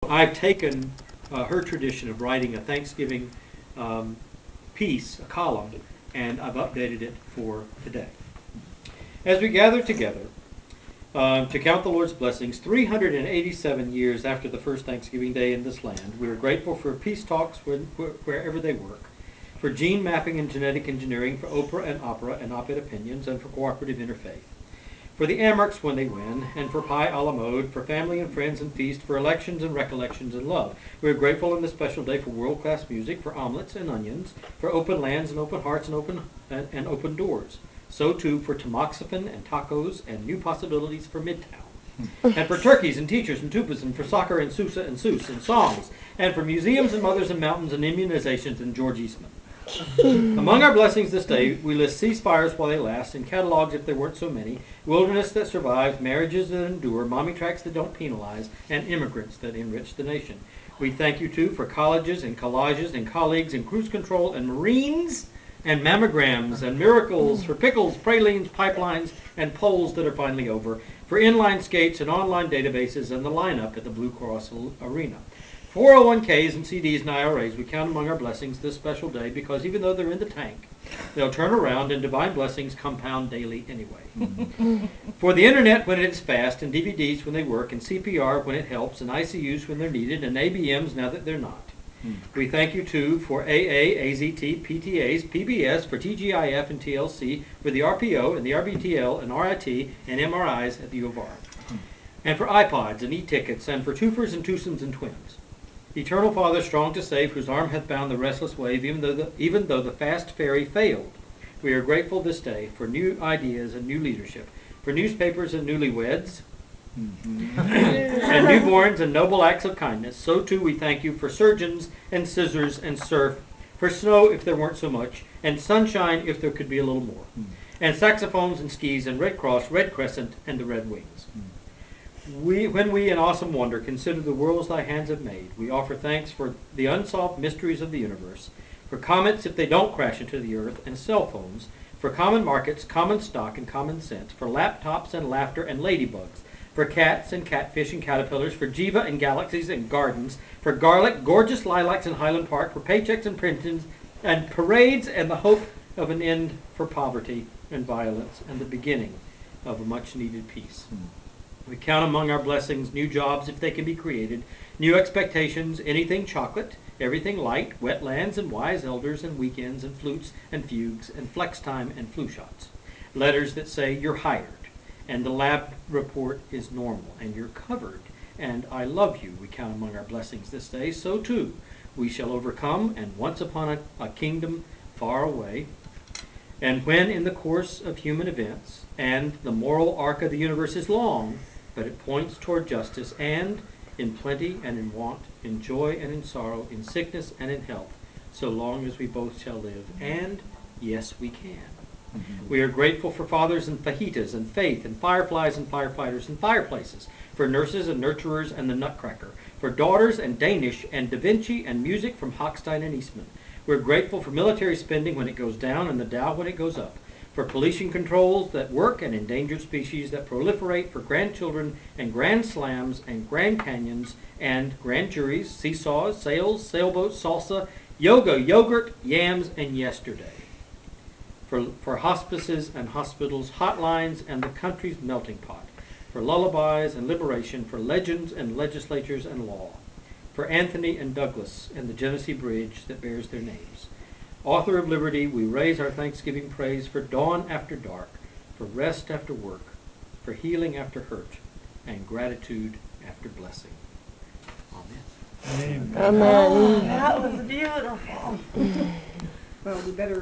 I've taken her tradition of writing a Thanksgiving piece, a column, and I've updated it for today. As we gather together to count the Lord's blessings, 387 years after the first Thanksgiving Day in this land, we are grateful for peace talks wherever they work, for gene mapping and genetic engineering, for Oprah and opera and op-ed opinions, and for cooperative interfaith. For the Amerks when they win, and for pie a la mode, for family and friends and feast, for elections and recollections and love. We are grateful on this special day for world-class music, for omelets and onions, for open lands and open hearts and open doors. So too for tamoxifen and tacos and new possibilities for Midtown. And for turkeys and teachers and tubas, and for soccer and Sousa and Seuss and songs, and for museums and mothers and mountains and immunizations and George Eastman. Among our blessings this day, we list ceasefires while they last, and catalogs if there weren't so many, wilderness that survives, marriages that endure, mommy tracks that don't penalize, and immigrants that enrich the nation. We thank you, too, for colleges and collages and colleagues and cruise control and Marines and mammograms and miracles, for pickles, pralines, pipelines, and polls that are finally over, for inline skates and online databases and the lineup at the Blue Cross Arena. 401ks and CDs and IRAs, we count among our blessings this special day because even though they're in the tank, they'll turn around and divine blessings compound daily anyway. For the internet when it's fast, and DVDs when they work, and CPR when it helps, and ICUs when they're needed, and ABMs now that they're not. We thank you too for AA, AZT, PTAs, PBS, for TGIF and TLC, for the RPO and the RBTL and RIT and MRIs at the U of R. And for iPods and e-tickets, and for twofers and twosomes and twins. Eternal Father, strong to save, whose arm hath bound the restless wave, even though the fast ferry failed. We are grateful this day for new ideas and new leadership, for newspapers and newlyweds, and newborns and noble acts of kindness. So too we thank you for surgeons and scissors and surf, for snow if there weren't so much, and sunshine if there could be a little more, and saxophones and skis and Red Cross, Red Crescent, and the Red Wings. When we in awesome wonder consider the worlds thy hands have made, we offer thanks for the unsolved mysteries of the universe, for comets if they don't crash into the earth, and cell phones, for common markets, common stock, and common sense, for laptops and laughter and ladybugs, for cats and catfish and caterpillars, for Jiva and galaxies and gardens, for garlic, gorgeous lilacs in Highland Park, for paychecks and pensions, and parades, and the hope of an end for poverty and violence, and the beginning of a much-needed peace. We count among our blessings new jobs if they can be created, new expectations, anything chocolate, everything light, wetlands and wise elders and weekends and flutes and fugues and flex time and flu shots. Letters that say you're hired and the lab report is normal and you're covered and I love you. We count among our blessings this day. So too we shall overcome and once upon a kingdom far away. And when in the course of human events and the moral arc of the universe is long, but it points toward justice, and in plenty and in want, in joy and in sorrow, in sickness and in health, so long as we both shall live. And yes, we can. We are grateful for fathers and fajitas and faith and fireflies and firefighters and fireplaces, for nurses and nurturers and the Nutcracker, for daughters and Danish and Da Vinci and music from Hochstein and Eastman. We're grateful for military spending when it goes down and the Dow when it goes up, for pollution controls that work and endangered species that proliferate, for grandchildren and grand slams and grand canyons and grand juries, seesaws, sails, sailboats, salsa, yoga, yogurt, yams, and yesterday. For hospices and hospitals, hotlines, and the country's melting pot, for lullabies and liberation, for legends and legislatures and law, for Anthony and Douglas and the Genesee Bridge that bears their names. Author of liberty, we raise our thanksgiving praise for dawn after dark, for rest after work, for healing after hurt, and gratitude after blessing. Amen. Amen. That was beautiful. Well, we better